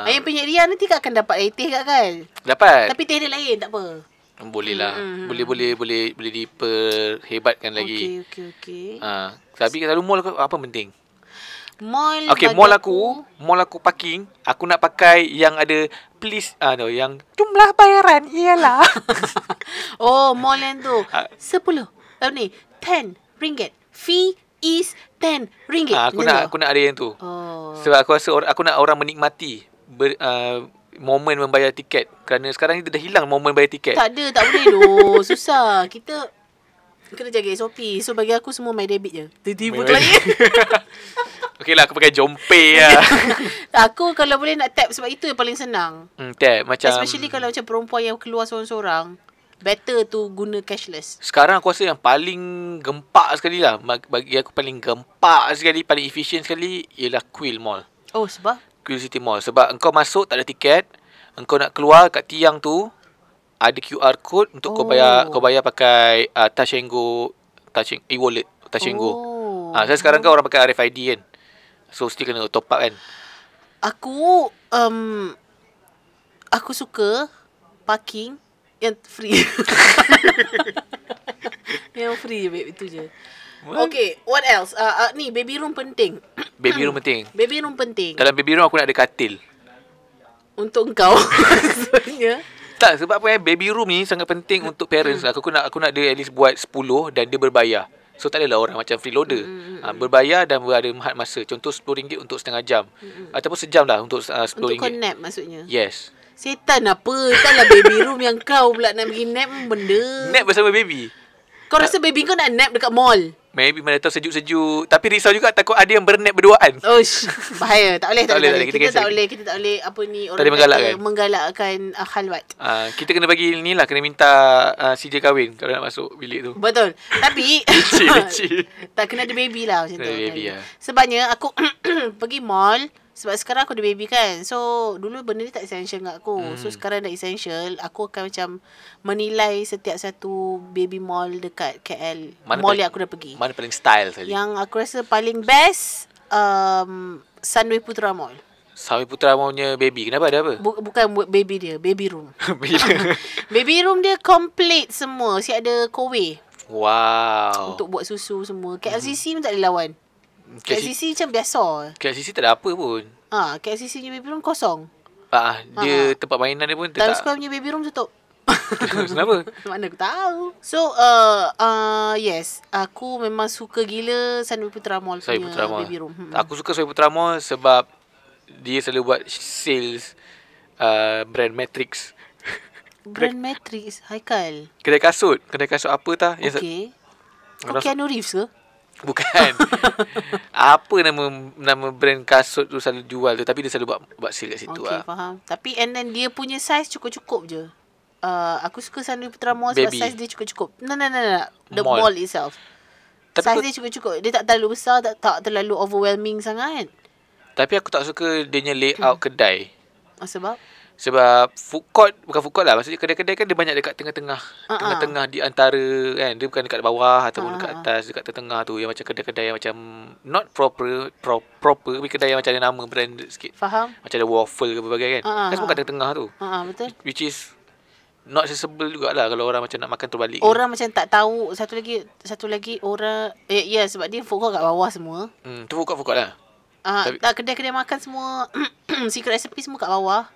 Ayam minyak ria nanti kau akan dapat teh kan? Dapat. Tapi teh dia lain, tak apa. Boleh lah. Boleh diperhebatkan lagi. Okey. Tapi kalau mall apa penting? Mall aku parking, aku nak pakai yang ada please yang jumlah bayaran ialah. Oh, mall yang tu 10 ni 10 ringgit. Fee is 10 ringgit. Aku nak ada yang tu. Sebab aku rasa aku nak orang menikmati momen membayar tiket. Kerana sekarang ni dah hilang momen bayar tiket. Tak boleh doh. Susah. Kita kena jaga SOP. So bagi aku semua my debit je. Tiba-tiba klien. Okey lah, aku pakai Jompe lah. Aku kalau boleh nak tap, sebab itu yang paling senang. Tap macam, especially kalau macam perempuan yang keluar seorang-seorang, better tu guna cashless. Sekarang aku rasa yang paling gempak sekali lah, bagi aku paling gempak sekali, paling efisien sekali ialah Quill Mall. Oh, sebab? Quill City Mall. Sebab engkau masuk tak ada tiket, engkau nak keluar kat tiang tu ada QR code untuk kau bayar pakai Touch and Go, e-wallet, Touch and Go. Saya sekarang kan orang pakai RFID kan. So still kena top up kan. Aku suka parking yang free. Yang free babe, itu je. Okay, what else? Ni baby room penting. Baby room penting. Baby room penting. Dalam baby room aku nak ada katil. Untuk engkau sebenarnya. Tak, sebab apa baby room ni sangat penting untuk parents. Aku nak dia at least buat 10 dan dia berbayar. So tak adalah orang macam freeloader. Berbayar dan ada had masa. Contoh RM10 untuk setengah jam. Ataupun sejam lah untuk RM10. Untuk kau nap maksudnya? Yes. Setan apa? Taklah baby room yang kau pula nak pergi nap benda. Nap bersama baby? Kau rasa baby kau nak nap dekat mall? Maybe mana tahu sejuk-sejuk. Tapi risau juga takut ada yang bernap berduaan. Bahaya. Tak boleh. Kita tak boleh apa ni, orang kata menggalakkan khalwat. Kita kena bagi ni lah, kena minta CJ kahwin kalau nak masuk bilik tu. Betul. Tapi Leceh. tak kena ada baby lah macam tu. Baby lah. Sebabnya aku pergi mall. Sebab sekarang aku ada baby kan. So dulu benda ni tak essential kat aku. So sekarang dah essential. Aku akan macam menilai setiap satu baby mall dekat KL. Mall yang aku dah pergi. Mana paling style sekali? Yang aku rasa paling best Sunway Putra Mall. Sunway Putra Mallnya baby. Kenapa, ada apa? Bukan baby dia, baby room. Baby room dia complete semua. Si ada kowe. Wow. Untuk buat susu semua. KLCC pun tak boleh lawan. KLCC macam biasa. KLCC tak ada apa pun. KLCC punya baby room kosong. Dia tempat mainan dia pun Times Square punya baby room tutup. Kenapa? Mana aku tahu. So yes, aku memang suka gila Sunway Putra Mall punya baby room. Aku suka Sunway Putra Mall sebab dia selalu buat sales brand Matrix. Brand Matrix, Haikal. Kedai kasut apa tah? Okay. Kau Keanu Reeves ke? Bukan. Apa nama brand kasut tu selalu jual tu, tapi dia selalu buat sale kat situ lah. Okay, faham. Tapi and then dia punya size cukup-cukup je. Aku suka Sunway Putra Mall sebab size dia cukup-cukup. No. The mall itself. Tapi size dia cukup-cukup. Dia tak terlalu besar, tak terlalu overwhelming sangat. Tapi aku tak suka dia punya layout kedai. Sebab? Sebab food court, bukan food court lah. Maksudnya kedai-kedai kan dia banyak dekat tengah-tengah. Tengah-tengah di antara kan. Dia bukan dekat bawah ataupun dekat atas, dekat tengah tu. Yang macam kedai-kedai yang macam not proper. Tapi kedai yang macam ada nama brand sikit. Faham. Macam ada waffle ke berbagai kan. Kan semua kat tengah-tengah tu. Betul. Which is not accessible jugalah kalau orang macam nak makan terbalik. Orang macam tak tahu. Satu lagi orang sebab dia food court kat bawah semua. Tu food court lah. Tak, kedai-kedai makan semua secret recipe semua kat bawah.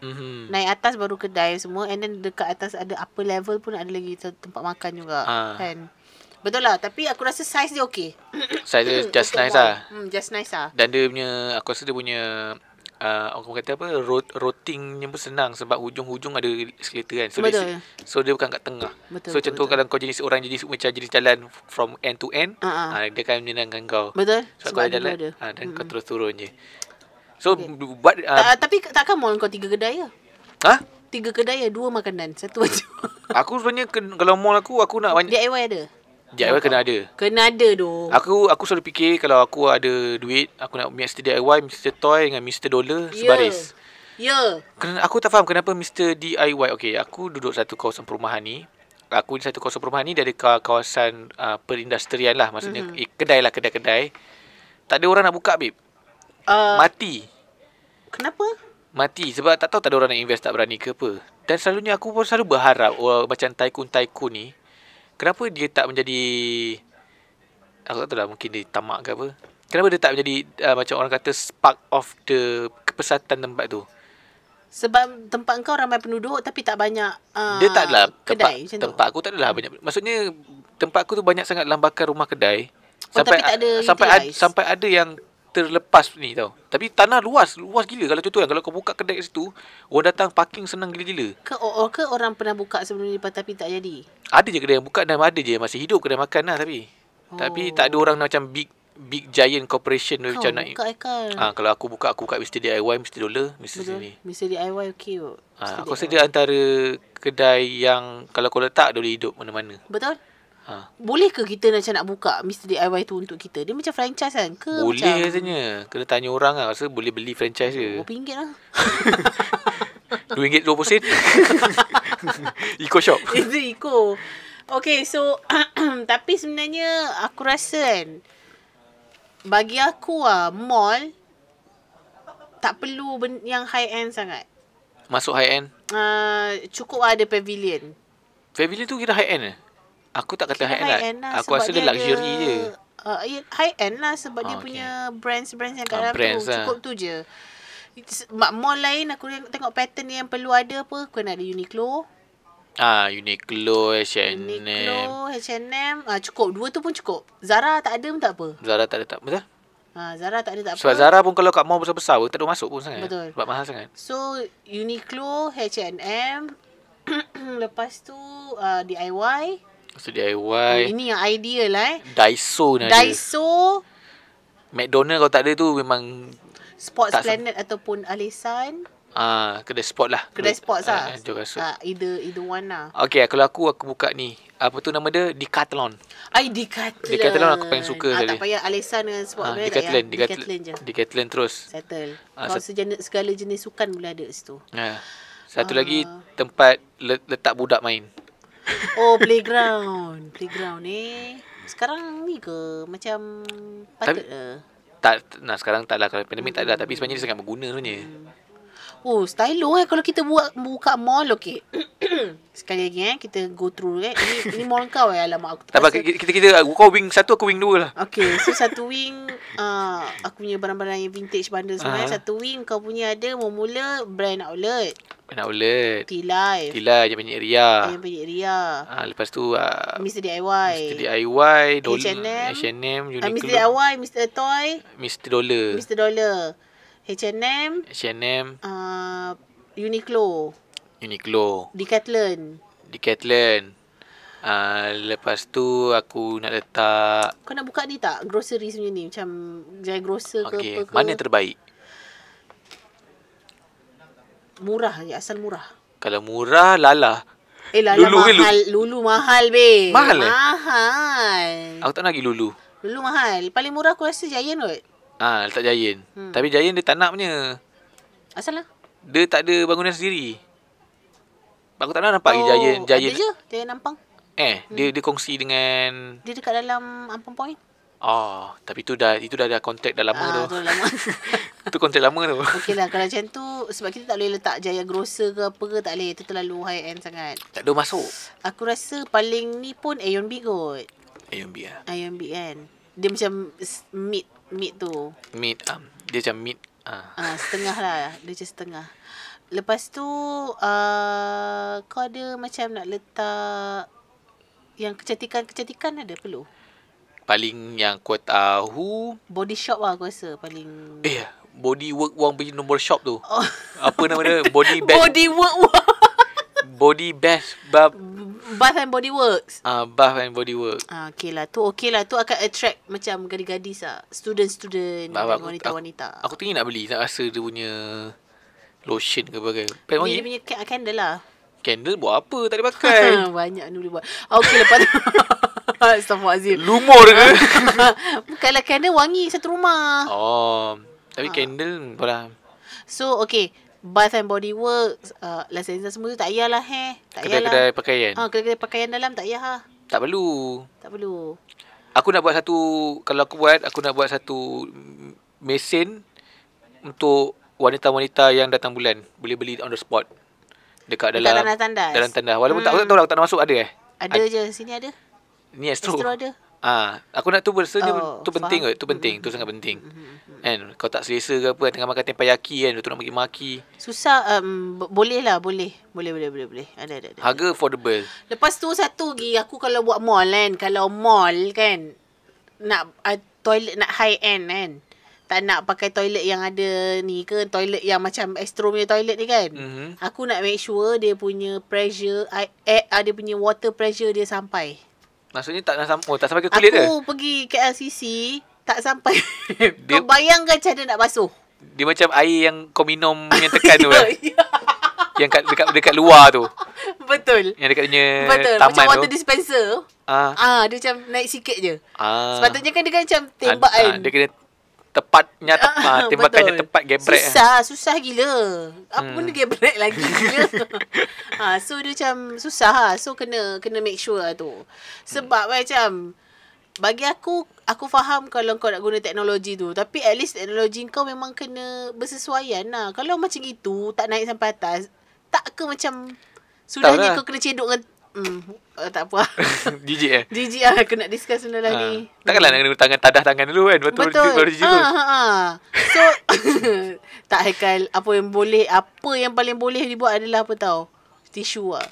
Naik atas baru kedai semua. And then dekat atas ada upper level pun ada lagi tempat makan juga. Kan. Betul lah. Tapi aku rasa size dia okay. Size dia just nice lah. Just nice lah. Dan dia punya, aku rasa dia punya orang kata apa, routingnya pun senang sebab hujung-hujung ada eskalator kan. Betul. So dia bukan kat tengah. Betul, So betul, contoh betul. kalau kau jenis orang jenis macam jenis jalan from end to end, dia akan menyenangkan kau. Betul. So Sebab kau ada jalan dua dia. dan kau terus turun je. So Okay. buat Tapi takkan mall kau 3 kedai ya? ha? 3 kedai ya, 2 makanan, 1 baju. Aku sebenarnya kalau mall aku nak banyak DIY ada? DIY kena ada. Kena ada doh. Aku selalu fikir kalau aku ada duit, aku nak Mr. DIY, Mr. Toy dengan Mr. Dollar sebaris. Ya. Kerana aku tak faham kenapa Mr. DIY. Okey, aku duduk satu kawasan perumahan ni. Aku di satu kawasan perumahan ni dari kawasan perindustrian lah. Maksudnya kedai lah, kedai-kedai. Tak ada orang nak buka, babe. Mati. Kenapa? Mati. Sebab tak tahu tak ada orang nak invest, tak berani ke apa. Dan selalunya aku pun selalu berharap macam tycoon-tycoon ni, kenapa dia tak menjadi, aku tak tahu lah, mungkin dia tamak ke apa. Kenapa dia tak menjadi macam orang kata spark of the kepesatan tempat tu. Sebab tempat kau ramai penduduk tapi tak banyak Dia tak adalah kedai tempat aku tak adalah banyak. Maksudnya tempat aku tu banyak sangat lambakan rumah kedai. Tapi tak ada sampai ada yang terlepas ni tau. Tapi tanah luas gila. Kalau contoh kalau kau buka kedai kat situ, orang datang parking senang gila-gila. Ke orang pernah buka sebelum ni tapi tak jadi? Ada je kedai yang buka dan ada je yang masih hidup kedai makan lah tapi. Tapi tak ada orang macam big giant corporation kau macam nak. Kalau aku buka Mr. DIY, Mr. Dollar, Mr. sini. Mr. DIY okey. Aku rasa dia antara kedai yang kalau kau letak dia boleh hidup mana-mana. Betul? Boleh ke kita macam nak buka Mr. DIY tu untuk kita? Dia macam franchise kan? Ke boleh macam rasanya. Kena tanya orang lah. Rasa boleh beli franchise je. RM2 lah. RM2.20 Eco shop. Itu Eco. Okay, so tapi sebenarnya aku rasa kan, bagi aku mall tak perlu yang high end sangat. Masuk high end? Cukup ada pavilion. Pavilion tu kira high end Aku tak kata high end lah. Aku rasa dia luxury je. High end lah sebab dia punya brands yang kat dalam tu. Cukup tu je. Mall lain aku tengok pattern yang perlu ada apa. Kena ada Uniqlo. Uniqlo, H&M. Cukup. Dua tu pun cukup. Zara tak ada pun tak apa. Zara tak ada tak. Betul? Zara tak ada tak apa. Sebab Zara pun kalau kat mall besar-besar pun tak ada masuk pun sangat. Betul. Sebab mahal sangat. So Uniqlo, H&M. Lepas tu DIY. So DIY. Ini yang ideal lah Daiso nak Daiso. McDonald kalau tak ada tu memang Sports Planet ataupun Alisan. Kedai sport lah. Kedai sport lah. Either one lah. Okay, kalau aku buka ni. Apa tu nama dia? Decathlon. Decathlon aku paling suka sekali. Tak payah Alisan dengan Sport Planet. Decathlon je. Decathlon terus. Settle. Kalau segala jenis sukan boleh ada situ. Satu lagi tempat letak budak main. Playground. Playground ni sekarang ni ke macam patut sekarang tak lah. Kalau pandemik tak ada. Tapi sebenarnya dia sangat berguna sebenarnya. Stylo kalau kita buka mall. Okay. Sekali lagi kita go through ini mall kau alamak aku. Tak apa, kita kau wing satu, aku wing dua lah. Okay, so satu wing aku punya barang-barang yang vintage bundle sebenarnya. Satu wing kau punya ada mula brand outlet. T-Life Yang banyak Ria. Lepas tu Mr. DIY, H&M, Uniqlo, Mr. DIY, Mr. Toy, Mr. Dollar, H&M, Uniqlo, Decathlon. Lepas tu aku nak letak. Kau nak buka ni tak? Grocery sebenarnya ni. Macam Jaya Grocer ke apa ke? Mana terbaik? Murah je. Asal murah. Kalau murah, Lala. Lala mahal. Lulu mahal, be. Mahal. Aku tak nak pergi Lulu. Lulu mahal. Paling murah aku rasa Giant kot. Letak Giant. Tapi Giant dia tak nak punya. Asal lah? Dia tak ada bangunan sendiri. Aku tak nak nampak Giant. Ada je. Giant Ampang. Dia kongsi dengan. Dia dekat dalam Ampang Point. Tapi itu dah ada kontak dah lama tu. Tu lama. Itu kontak lama tu. Okey lah, kalau macam tu sebab kita tak boleh letak Jaya Grocer ke apa ke, tak boleh. Itu terlalu high end sangat. Tak ada masuk. Aku rasa paling ni pun Aeon B kot. Aeon B Aeon B kan. Dia macam mid tu. Dia macam mid. Setengah lah. Dia macam setengah. Lepas tu kau ada macam nak letak yang kecantikan ada perlu? Paling yang aku tahu Body Shop lah aku rasa paling. Body Work wang pergi nombor shop tu. Oh. Apa nama dia? Body Best. Body Work. Body Best Bath and Body Works. Bath and Body Work. Okay lah. Tu akan attract macam gadis-gadis lah. Student-student dan wanita-wanita. Aku tinggi nak beli. Nak rasa dia punya lotion ke bagai. Dia punya candle lah. Candle buat apa? Tak boleh pakai. Banyak ni boleh buat. Okay, lepas tu. Astaghfirullahaladzim. Lumur ke? Bukanlah candle wangi satu rumah. Tapi candle pula. So, okay. Bath and Body Works, La Senza semua tu tak payahlah tak kedai-kedai pakaian. Kedai-kedai pakaian dalam tak payah lah. Tak perlu. Aku nak buat aku nak buat satu mesin untuk wanita-wanita yang datang bulan. Boleh beli on the spot. Dekat dalam tandas. Dalam tandas. Walaupun aku tak tahu aku tak nak masuk ada Ada je sini ada. Ni Astro ada. Aku nak tu bersenya tu penting faham. tu penting, tu sangat penting. Kan kau tak selesa ke apa tengah makan tempayaki kan, tu nak maki-maki. Susah boleh. Ada. Harga affordable. Lepas tu satu lagi aku kalau buat mall kan nak toilet nak high end kan. Tak nak pakai toilet yang ada ni ke, toilet yang macam Astro punya toilet ni kan. Aku nak make sure dia punya pressure dia punya water pressure dia sampai. Maksudnya tak sampai ke kulit dia. Aku pergi KLCC tak sampai. Kau bayangkan macam mana nak basuh. Dia macam air yang kau minum yang tekan tu kan. Yang dekat luar tu. Betul. Yang dekat punya taman macam tu. Macam water tu. dispenser. Dia macam naik sikit je. Sepatutnya kan dia kan macam tembak kan. Dia kena tepatnya tembakannya tepat gebrek. Susah gila. Apa benda gebrek lagi gila. So dia macam susah lah. So kena make sure lah tu. Sebab macam bagi aku faham kalau kau nak guna teknologi tu, tapi at least teknologi kau memang kena bersesuaian lah. Kalau macam itu tak naik sampai atas, tak ke macam sudahnya kau kena cedok dengan tak apa. Jijik Jijik lah. Aku nak discuss benda lah ni. Takkanlah nak kena tadah tangan dulu kan. Betul. Baru jijik tu. So tak Haikal, apa yang paling boleh dibuat adalah apa tau? Tisu lah.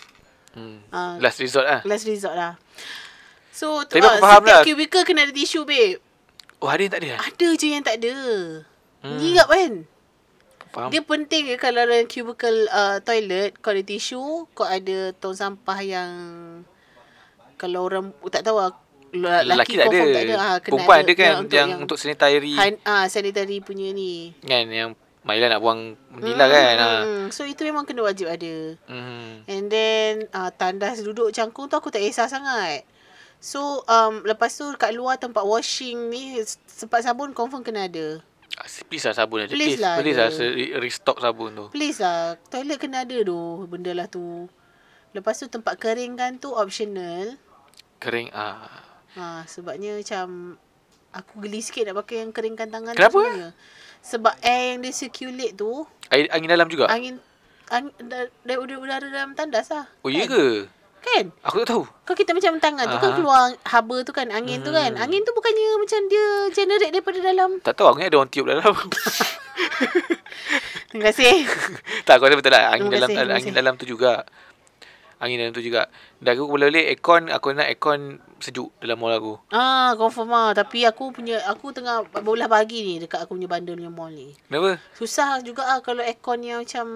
Last resort lah. So setiap cubicle kena ada tisu babe. Ada yang tak ada? Ada je yang tak ada. Ngigap kan. Faham. Dia penting ke kalau dalam cubicle toilet kau ada tisu, kau ada tong sampah yang kalau orang tak tahu lah, lelaki tak ada. Perempuan ada kan yang untuk sanitary. Sanitary punya ni. Kan yang Maila nak buang menila kan. So itu memang kena wajib ada. And then tandas duduk cangkung tu aku tak kisah sangat. So lepas tu kat luar tempat washing ni sempat sabun confirm kena ada. Please lah sabun ada. Please lah restock sabun tu. Please lah. Toilet kena ada tu. Benda lah tu. Lepas tu tempat keringkan tu optional. Kering. Sebabnya macam aku geli sikit nak pakai yang keringkan tangan. Kenapa? Tu sebenarnya. Sebab air yang dia circulate tu. Angin dalam juga? Angin dari udara dalam tandas lah. Oh iya ke? Kan? Aku tak tahu. Kau kita macam tangan tu kan keluar haba tu kan. Angin tu kan. Angin tu bukannya macam dia generate daripada dalam. Tak tahu. Aku ingat ada orang tiup dalam. Terima kasih. Tak, aku rasa betul lah. Angin dalam tu juga. Dan aku boleh aircon. Aku nak aircon sejuk dalam mall aku. Confirm lah. Tapi aku tengah bola pagi ni dekat aku punya bandar punya mall ni. Kenapa? Susah juga kalau aircon yang macam.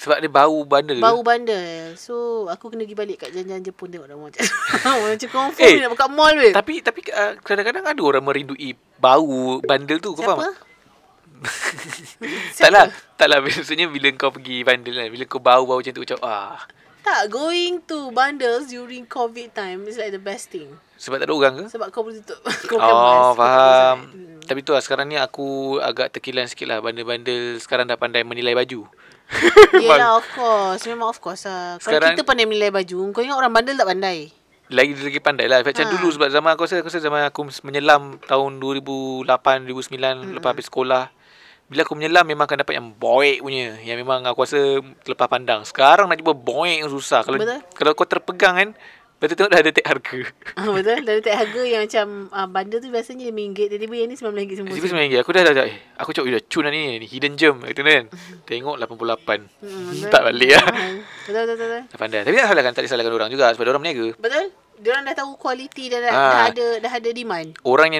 Sebab dia bau bandar. So aku kena pergi balik kat jalan-jalan Jepun tengok dah macam. Macam confirm nak buka mall weh. Tapi kadang-kadang ada orang merindui bau bandar tu. Kau faham? Taklah maksudnya bila kau pergi bandar kan, bila kau bau macam tu macam tak, going to bundles during COVID time is like the best thing. Sebab tak ada orang ke? Sebab kau boleh tutup. Faham. Tapi tu lah sekarang ni aku agak terkilan sikit lah. Bandar-bandar sekarang dah pandai menilai baju. Yelah of course. Memang of course lah. Kalau kita pandai menilai baju, kau ingat orang bandar tak pandai? Lagi pandai lah. Macam dulu sebab zaman aku rasa zaman aku menyelam tahun 2008, 2009 lepas habis sekolah. Bila aku menyelam memang akan dapat yang boek punya. Yang memang aku rasa terlepas pandang. Sekarang nak jumpa boek yang susah. Kalau kau terpegang kan, betul tengok dah ada tag harga. Betul. Dah ada tag harga yang macam bandar tu biasanya RM5. Tiba-tiba yang ni RM9 semua. Tiba-tiba RM9. Aku dah aku cakap dah cun lah ni hidden gem gitu kan. Tengok 88. Tak balik lah. Betul. Tak pandai. Tapi tak salahkan orang juga sebab orang berniaga. Betul. Diorang dah tahu kualiti dah ada demand. Orang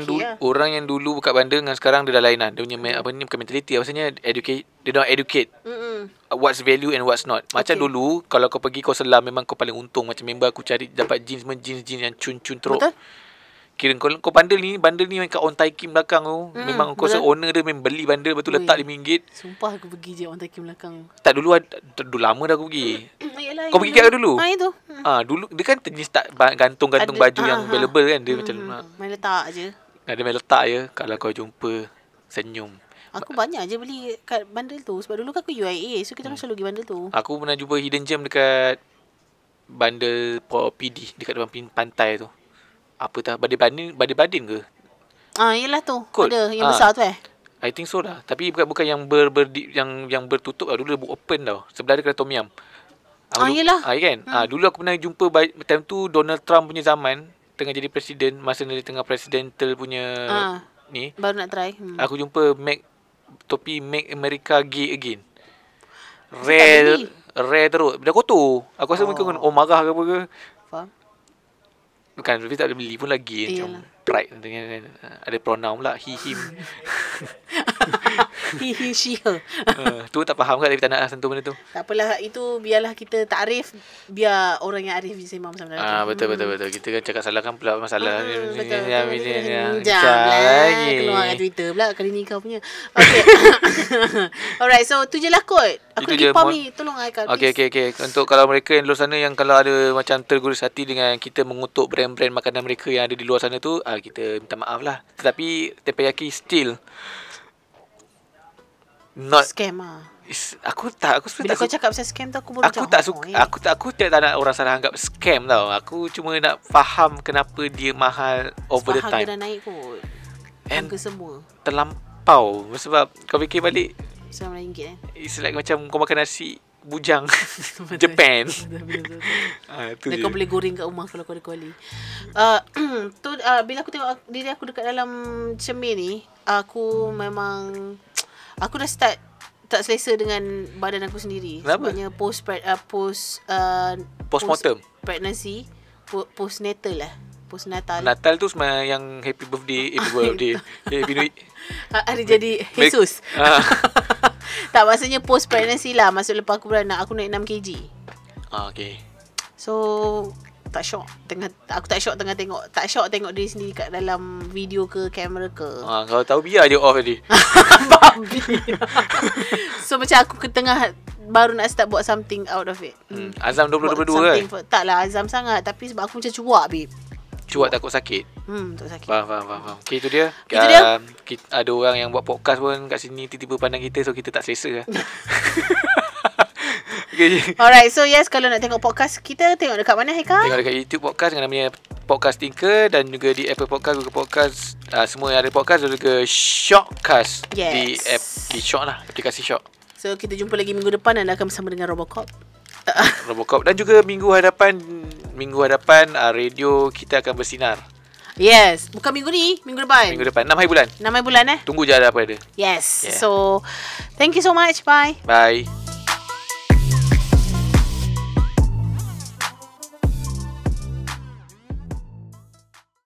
yang dulu buka bandar dengan sekarang dia dah lain lah. Dia punya apa ni, bukan mentality, maksudnya educate. Dia dah educate. What's value and what's not. Macam dulu kalau kau pergi kau selam memang kau paling untung. Macam member aku cari dapat jeans yang cun-cun teruk. Betul. Kira kau bandar ni kat on Tai Kim belakang tu. Memang kau owner dia memang beli bandar betul letak RM5. Sumpah aku pergi je on Tai Kim belakang. Tak dulu lama dah aku pergi. Yalah, kau pergi kat dulu? Itu. Dulu dia kan jenis tak gantung-gantung baju yang available kan. Dia macam main letak je. Dia main letak je. Kalau kau jumpa senyum. Aku banyak je beli kat bandar tu. Sebab dulu kan aku UIA. So kita orang selalu pergi bandar tu. Aku pernah jumpa hidden gem dekat bandar PD. Dekat depan pantai tu. Apa tak? Badin ke? Yelah tu. Ada yang besar tu I think so lah. Tapi bukan yang yang bertutup lah. Dulu dia open tau. Sebelah dia kena Tom Yum. Yelah. Kan? Dulu aku pernah jumpa time tu Donald Trump punya zaman. Tengah jadi presiden. Masa dia tengah presidential punya ni. Baru nak try. Aku jumpa topi Make America Gay Again. Rare teruk. Dah kotor. Aku rasa mungkin marah ke apa ke. Faham? Bukan, tapi tak boleh beli pun lagi. Macam pride. Ada pronoun pula. He, him. He, she, her. Tu tak faham kan, tapi tak nak sentuh benda tu. Tak apalah, itu biarlah kita takrif. Biar orang yang arif sembang bersama dalam tu. Betul. Kita kan cakap salah kan pula masalah. Betul. Janganlah keluar kat Twitter pula. Kali ni kau punya. Okay. Alright, so tu je lah kot. Aku lagi pam ni. Tolong Aikal. Okay. Untuk kalau mereka yang di luar sana yang kalau ada macam tergurus hati dengan kita mengutuk brand-brand makanan mereka yang ada di luar sana tu, kita minta maaf lah. Tetapi teppanyaki still not scam lah. Aku bila kau cakap pasal scam tu aku baru aku tak nak orang salah anggap scam tau. Aku cuma nak faham kenapa dia mahal over the time. Harga dah naik kot. Harga semua terlampau. Sebab kau fikir balik RM9 it's like macam kau makan nasi bujang Japan. Dan kau boleh goreng kat rumah kalau kau ada kuali. Bila aku tengok diri aku dekat dalam cermin ni, aku dah start tak selesa dengan badan aku sendiri. Kenapa? Sebabnya postmortem pregnancy, postnatal lah. Postnatal. Natal tu semua yang happy birthday. Hari jadi Jesus. Tak, maksudnya post pregnancy lah. Maksud lepas aku beranak, aku naik 6 kg. Okay. So tak shock aku tak shock tengok diri sendiri kat dalam video ke kamera ke. Kalau tahu biar je off tadi. Babi. So macam aku tengah baru nak start buat something out of it. Azam 2022 kan? Taklah azam sangat, tapi sebab aku macam cuak babe. Cuak takut sakit. Tak sakit. Faham. Okay, itu dia. Ada orang yang buat podcast pun kat sini tiba-tiba pandang kita, so kita tak selesa lah. Okay. Alright, so yes, kalau nak tengok podcast kita, tengok dekat mana Haikal? Tengok dekat YouTube podcast dengan namanya Podcast Tinker, dan juga di Apple Podcast, Google Podcast, semua yang ada podcast, dan juga Shockcast. Di Shock lah, aplikasi Shock. So kita jumpa lagi minggu depan dan akan bersama dengan Robocop. Dan juga minggu hadapan radio kita akan bersinar. Yes, bukan minggu ni, minggu depan 6 hari bulan. Tunggu je ada apa ada. Yes. So thank you so much. Bye.